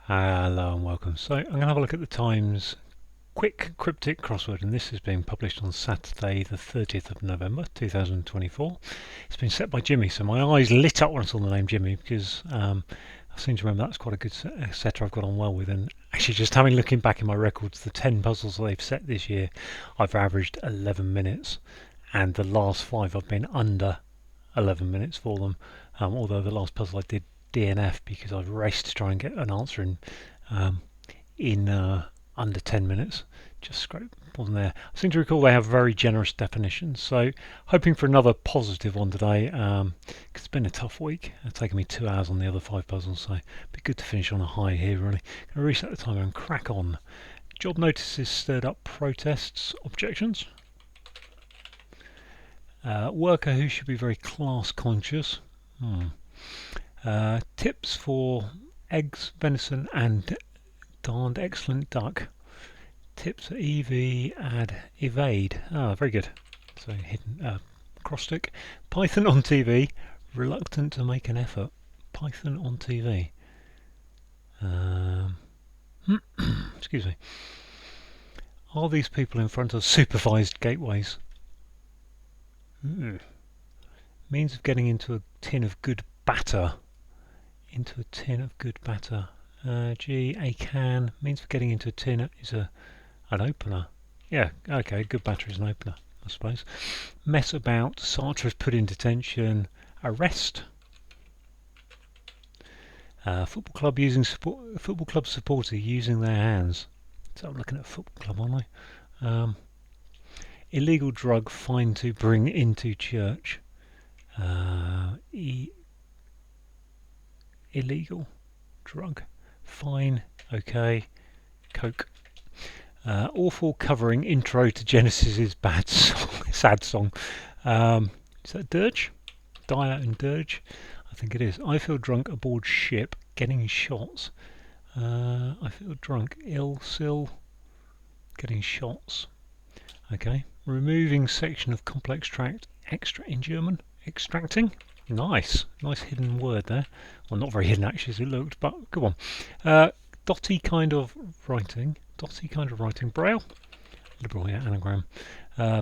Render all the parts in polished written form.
Hello and welcome. So I'm going to have a look at the Times quick cryptic crossword, and this is being published on Saturday the 30th of November 2024. It's been set by Jimmy, so my eyes lit up when I saw the name Jimmy because I seem to remember that's quite a good setter I've got on well with. And actually, just looking back in my records, the 10 puzzles they've set this year, I've averaged 11 minutes, and the last 5 I've been under 11 minutes for them. Although the last puzzle I did DNF because I raced to try and get an answer um, in under 10 minutes. Just scrape wasn't there. I seem to recall they have very generous definitions, so hoping for another positive one today, because it's been a tough week. It's taken me 2 hours on the other 5 puzzles, so it'd be good to finish on a high here really. Going to reset the timer and crack on. Job notices stirred up protests, objections. Worker who should be very class conscious. Tips for eggs, venison and darned excellent duck. Tips for EV add evade. Very good. So hidden crossstick. Python on TV. Reluctant to make an effort. Python on TV. Excuse me. Are these people in front of supervised gateways? Means of getting into a tin of good batter. Into a tin of good batter. A can. Means of getting into a tin is an opener. Yeah, okay, good batter is an opener, I suppose. Mess about. Sartre is put in detention. Arrest. Football club using football club supporter using their hands. So I'm looking at a football club, aren't I? Illegal drug fine to bring into church. Illegal drug fine. Okay. Coke. Awful covering intro to Genesis's bad song, sad song. Is that Dirge? Dire and Dirge? I think it is. I feel drunk aboard ship, getting shots. I feel drunk, ill, sill, getting shots. Okay. Removing section of complex tract, extra in German. Extracting. Nice. Nice hidden word there. Well, not very hidden actually as it looked, but good one. Dotty kind of writing. Braille. Liberal, yeah, anagram.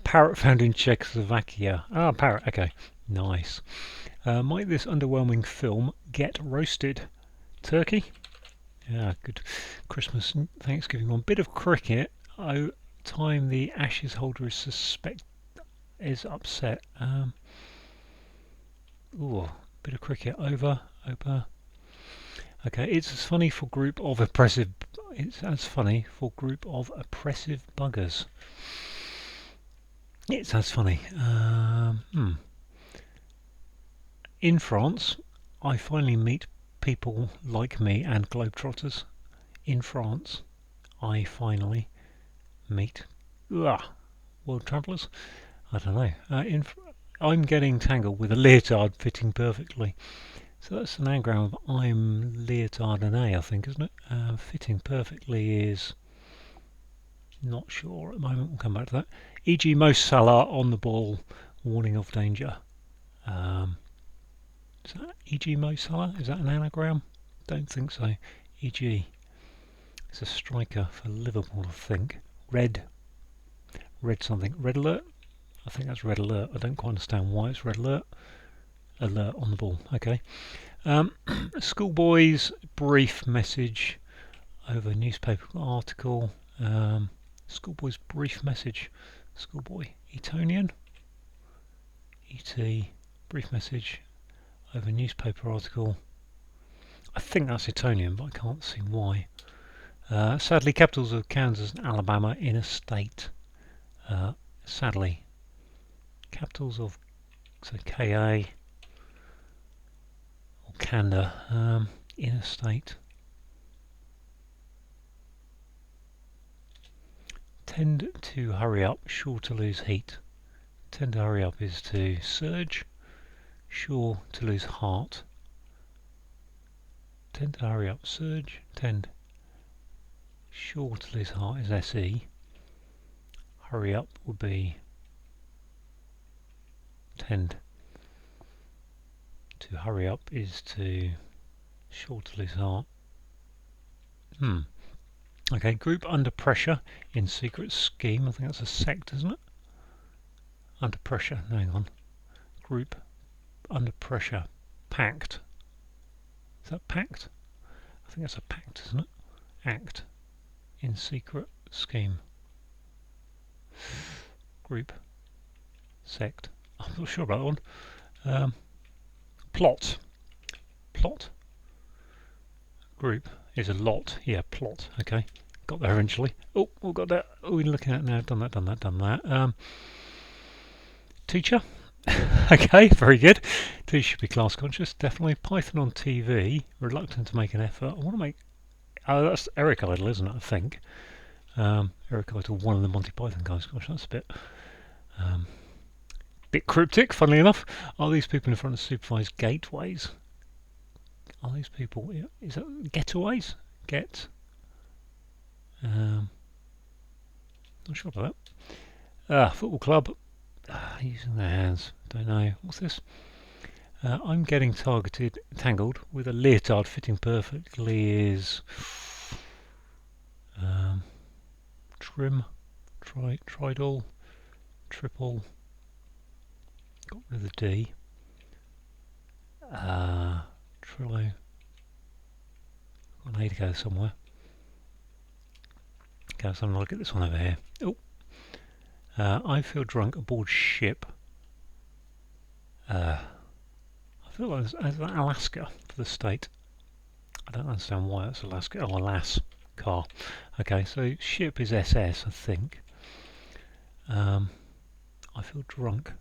Parrot found in Czechoslovakia. Parrot, okay. Nice. Might this underwhelming film get roasted? Turkey. Yeah, good. Christmas and Thanksgiving one. Bit of cricket. Oh, time the Ashes holder is upset. Bit of cricket. Over. Okay, it's as funny for group of oppressive. It's as funny for group of oppressive buggers. It's as funny. In France, I finally meet people like me and globetrotters. In France, I finally meet world travellers. I don't know. I'm getting tangled with a leotard fitting perfectly. So that's an anagram of I'm leotard and I think, isn't it? Fitting perfectly is not sure at the moment. We'll come back to that. E.g. Mo Salah on the ball, warning of danger. Is that E.g. Mo Salah? Is that an anagram? Don't think so. E.g. It's a striker for Liverpool, I think. Red something. Red alert? I think that's red alert. I don't quite understand why it's red alert. Alert on the ball. Okay. Schoolboy's brief message over newspaper article. Schoolboy's brief message. Schoolboy. Etonian. E.T. Brief message over newspaper article. I think that's Etonian, but I can't see why. Sadly, capitals of Kansas and Alabama in a state. Sadly. Capitals of KA or Kanda in a state. Tend to hurry up, sure to lose heat. Tend to hurry up is to surge, sure to lose heart. Tend to hurry up, surge, tend. Sure to lose heart is SE. Hurry up would be tend. To hurry up is to sure to lose heart. Okay, group under pressure in secret scheme. I think that's a sect, isn't it? Under pressure. No, hang on. Group under pressure. Pact. Is that pact? I think that's a pact, isn't it? Act in secret scheme. Group. Sect. I'm not sure about that one. Plot. Plot. Group is a lot. Yeah, plot. Okay. Got there eventually. Oh, we got that. Oh, we're looking at now. Done that. Teacher. Okay, very good. Teacher should be class conscious. Definitely. Python on TV. Reluctant to make an effort. I want to make. Oh, that's Eric Idle, isn't it? I think. Eric Idle, one of the Monty Python guys. Gosh, that's a bit cryptic. Funnily enough, are these people in front of supervised gateways? Are these people? Is that getaways? Get. Not sure about that. Football club. Using their hands. Don't know. What's this? I'm getting tangled with a leotard fitting perfectly is trim, tridal, triple. Got rid of the D. Trillo. Got an A to go somewhere. Okay, let's have a look at this one over here. Oh. I feel drunk aboard ship. I feel like it's Alaska for the state. I don't understand why it's Alaska. Oh, alas, car. Okay, so ship is SS, I think. I feel drunk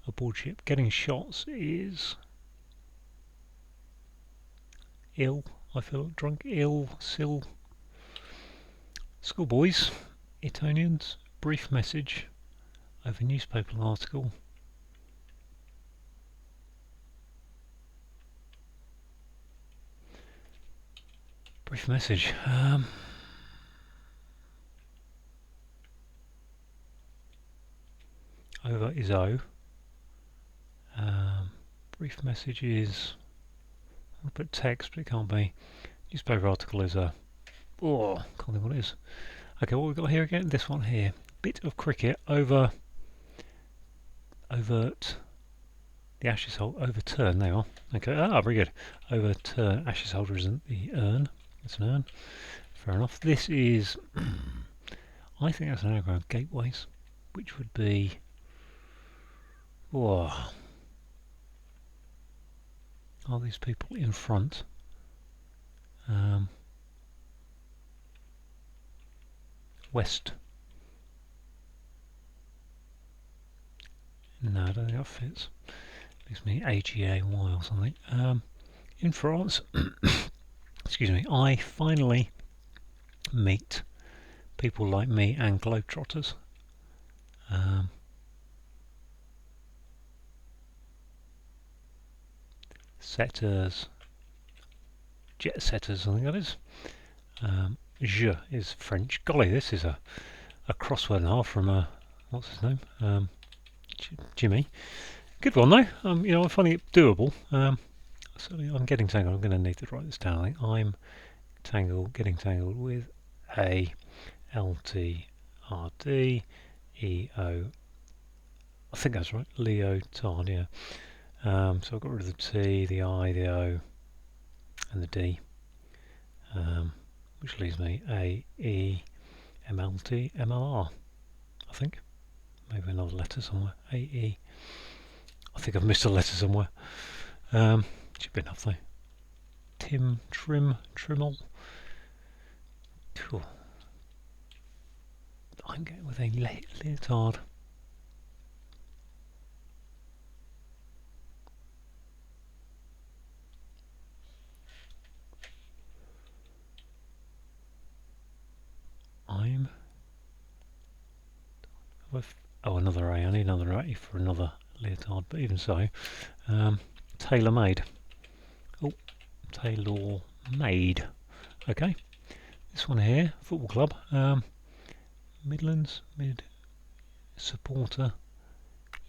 aboard ship. Getting shots is ill. I feel drunk, ill, sill. Schoolboys, Etonians. Brief message over newspaper article. Brief message. Over is O. Brief message is. I'll put text, but it can't be. Newspaper article is a. Oh, can't think what it is. Okay, what we've got here again? This one here. Bit of cricket over. Overt. The ashes holder. Overturn. There you are. Okay. Very good. Overturn. Ashes holder isn't the urn. It's an urn. Fair enough. This is. I think that's an anagram. Gateways, which would be. Whoa. Are these people in front? West. No, I don't think that fits. Gives me AGAY or something. In France, excuse me, I finally meet people like me and globetrotters. Setters, jet setters, I think that is. Je is French. Golly, this is a crossword and a half from what's his name? Jimmy. Good one though. I'm finding it doable. Certainly, I'm getting tangled. I'm going to need to write this down. I think I'm getting tangled with a LTRD EO. I think that's right. Leotard. Yeah. So I've got rid of the T, the I, the O, and the D, which leaves me A, E, MLT, MLR, I think. Maybe another letter somewhere. A, E. I think I've missed a letter somewhere. Should be enough though. Tim, Trim, Trimmel. Cool. I'm getting with a leotard. Another A. I need another A for another leotard, but even so, tailor-made. Oh, tailor-made. Okay, this one here, football club, Midlands, mid supporter,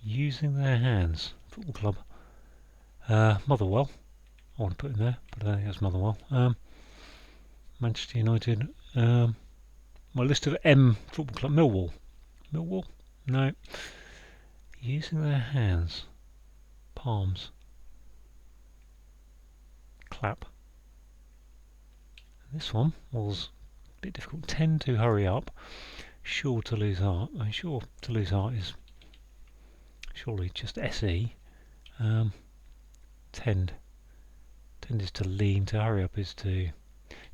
using their hands, football club, Motherwell. I want to put in there, but I don't think that's Motherwell. Manchester United. My list of M football club. Millwall. Millwall? No. Using their hands. Palms. Clap. This one was a bit difficult. Tend to hurry up. Sure to lose heart. I mean, sure to lose heart is surely just SE. Tend. Tend is to lean. To hurry up is to.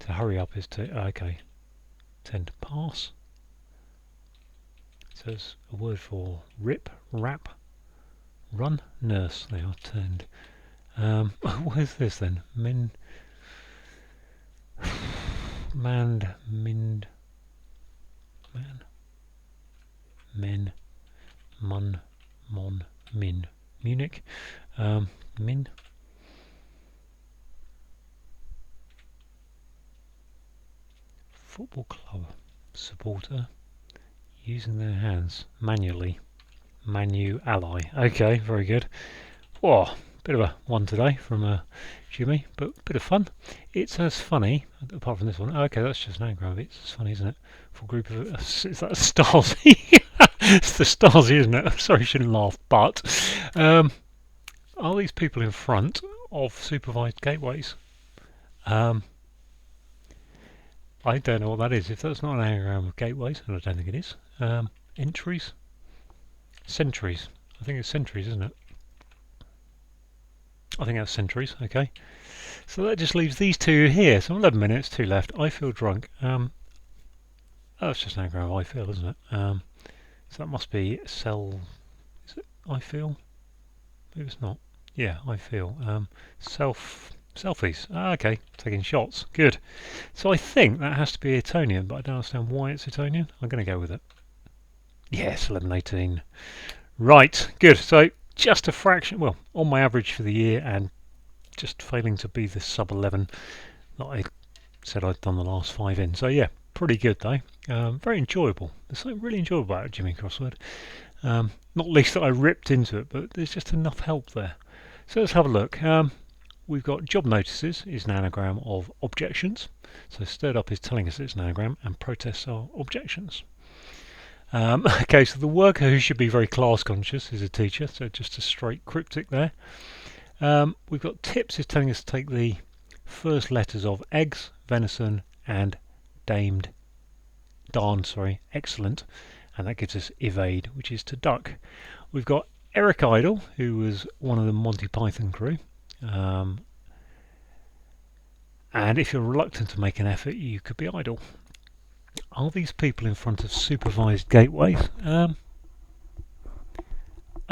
To hurry up is to. Okay. Tend. Pass. So it's a word for rip, rap, run, nurse. They are tend. What is this then? Min. Mand. Mind. Man. Men. Mun. Mon. Min. Munich. Min. Football club. Supporter. Using their hands. Manually. Manu ally. Okay, very good. Whoa, bit of a one today from Jimmy, but a bit of fun. It's as funny, apart from this one. Okay, that's just an anagram. It's as funny, isn't it? Full group of is that Stasi? It's the Stasi, isn't it? I'm sorry, I shouldn't laugh. But are these people in front of supervised gateways? I don't know what that is. If that's not an anagram of gateways, and I don't think it is. Entries, centuries. I think it's centuries, isn't it? I think that's centuries. Okay. So that just leaves these two here. So 11 minutes, 2 left. I feel drunk. That's just an anagram of I feel, isn't it? So that must be sell. Is it I feel? Maybe it's not. Yeah, I feel. Selfies. Okay, taking shots. Good. So I think that has to be Etonian, but I don't understand why it's Etonian. I'm going to go with it. Yes, 11:18. Right, good. So just a fraction, well, on my average for the year, and just failing to be the sub 11 that I said I'd done the last 5 in. So yeah, pretty good though. Very enjoyable. There's something really enjoyable about Jimmy Crossword. Not least that I ripped into it, but there's just enough help there. So let's have a look. We've got job notices is an anagram of objections. So stirred up is telling us it's an anagram, and protests are objections. Okay, so the worker who should be very class conscious is a teacher, so just a straight cryptic there. We've got tips is telling us to take the first letters of eggs, venison, and excellent, and that gives us evade, which is to duck. We've got Eric Idle, who was one of the Monty Python crew. And if you're reluctant to make an effort, you could be idle. Are these people in front of supervised gateways? I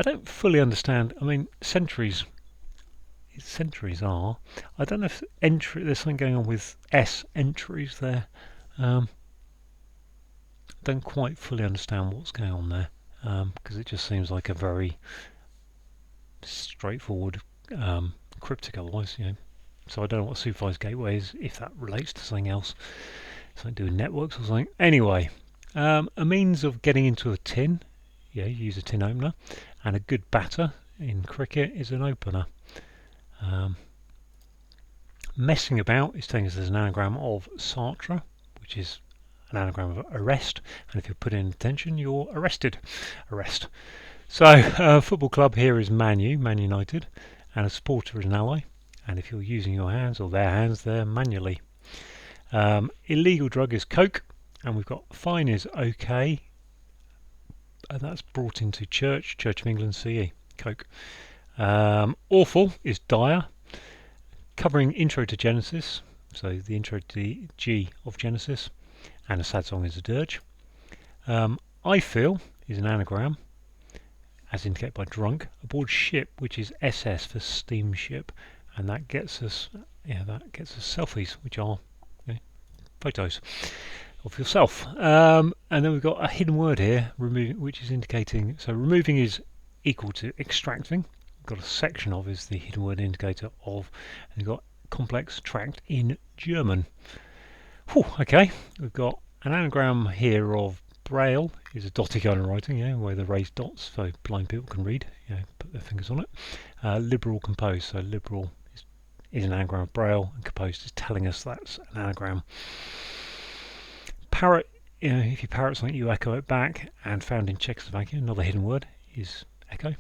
don't fully understand. I mean, centuries are. I don't know if there's something going on with S entries there. Don't quite fully understand what's going on there, because it just seems like a very straightforward cryptic otherwise, So I don't know what supervised gateway is, if that relates to something else. Something to do with networks or something. Anyway, a means of getting into a tin, you use a tin opener, and a good batter in cricket is an opener. Messing about is telling us there's an anagram of Sartre, which is an anagram of arrest, and if you're put in detention, you're arrested. Arrest. So, football club here is Man United, and a supporter is an ally, and if you're using your hands or their hands, they're manually. Illegal drug is coke, and we've got fine is okay, and that's brought into Church of England CE, coke. Awful is dire, covering intro to Genesis, so the intro to the G of Genesis, and a sad song is a dirge. I feel is an anagram, as indicated by drunk, aboard ship, which is SS for steamship, and that gets us selfies, which are photos of yourself. And then we've got a hidden word here, removing, which is indicating, so removing is equal to extracting. We've got a section of is the hidden word indicator of, and we've got complex tract in German. Whew, okay, we've got an anagram here of braille is a dotty kind of writing, where the raised dots so blind people can read, put their fingers on it. Liberal compose, so liberal is is an anagram of Braille, and composed is telling us that's an anagram. Parrot, if you parrot something, you echo it back, and found in Czechoslovakia, another hidden word is echo.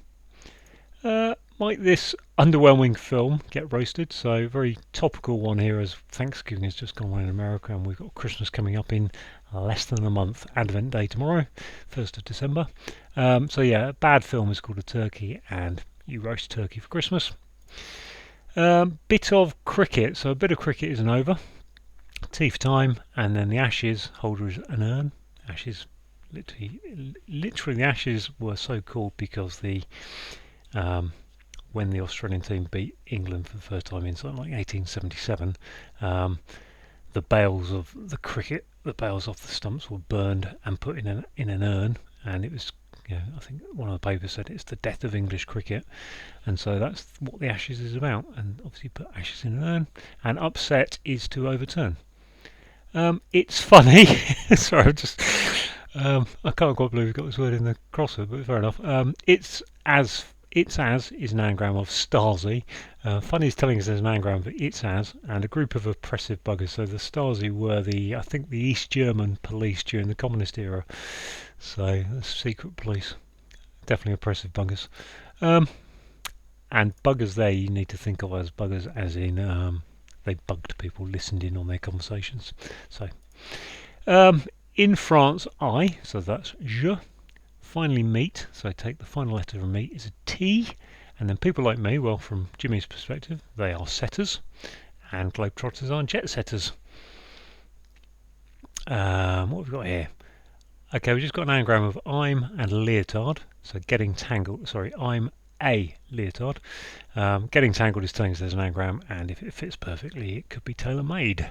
Might this underwhelming film get roasted? So very topical one here, as Thanksgiving has just gone on in America and we've got Christmas coming up in less than a month. Advent Day tomorrow, 1st of December. So yeah, a bad film is called A Turkey, and you roast turkey for Christmas. Bit of cricket. So a bit of cricket is an over. Tea for time, and then the ashes holder is an urn. Ashes, literally the ashes were so called because the when the Australian team beat England for the first time in something like 1877, the bales of the cricket, the bales off the stumps were burned and put in an urn, and it was, I think one of the papers said it's the death of English cricket, and so that's what the ashes is about. And obviously put ashes in an urn, and upset is to overturn. It's funny. Sorry, I can't quite believe we've got this word in the crossword, but fair enough. It's as is an anagram of Stasi. Funny is telling us there's an anagram for it's as, and a group of oppressive buggers. So the Stasi were I think the East German police during the communist era. So the secret police, definitely oppressive buggers. And buggers there you need to think of as buggers as in they bugged people, listened in on their conversations. So in France, so that's je. Finally, meet, so take the final letter of meet is a T, and then people like me, well, from Jimmy's perspective, they are setters, and globetrotters are jet setters. What have we got here? Okay, we've just got an anagram of I'm and leotard, so getting tangled, sorry, I'm a leotard. Getting tangled is telling us there's an anagram, and if it fits perfectly, it could be tailor-made.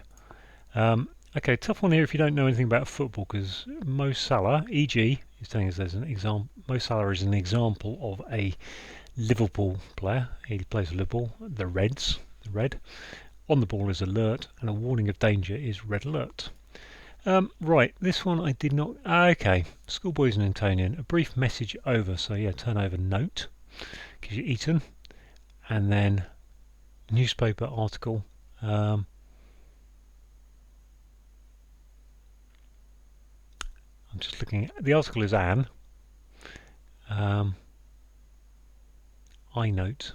Okay, tough one here if you don't know anything about football, because Mo Salah, e.g., is telling us there's an example. Mo Salah is an example of a Liverpool player. He plays for Liverpool. The Reds, the red. On the ball is alert, and a warning of danger is red alert. Right, this one I did not. Okay, schoolboys and Antonian. A brief message over. So yeah, turn over note. Gives you eaten, and then newspaper article. I'm just looking at the article is Anne. I note.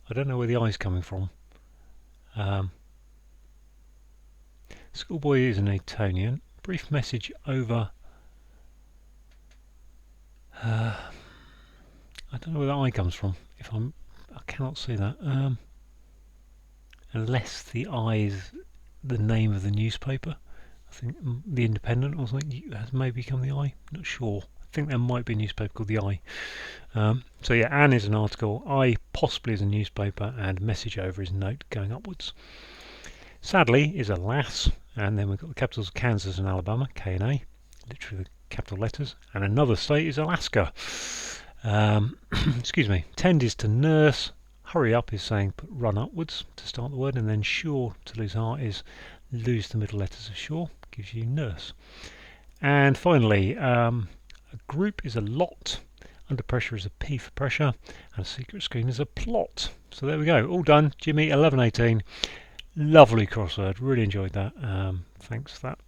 I don't know where the I is coming from. Schoolboy is an Etonian. Brief message over. I don't know where the I comes from. I cannot see that. Unless the I is the name of the newspaper. I think the Independent or something has maybe become the I. Not sure. I think there might be a newspaper called the I. So yeah, Anne is an article. I possibly is a newspaper, and message over is note going upwards. Sadly is a lass, and then we've got the capitals of Kansas and Alabama, K and A, literally the capital letters, and another state is Alaska. Excuse me. Tend is to nurse. Hurry up is saying run upwards to start the word, and then sure to lose heart is lose the middle letters of sure, gives you nurse. And finally, a group is a lot, under pressure is a P for pressure, and a secret screen is a plot. So there we go, all done. Jimmy, 11:18. Lovely crossword, really enjoyed that. Thanks for that.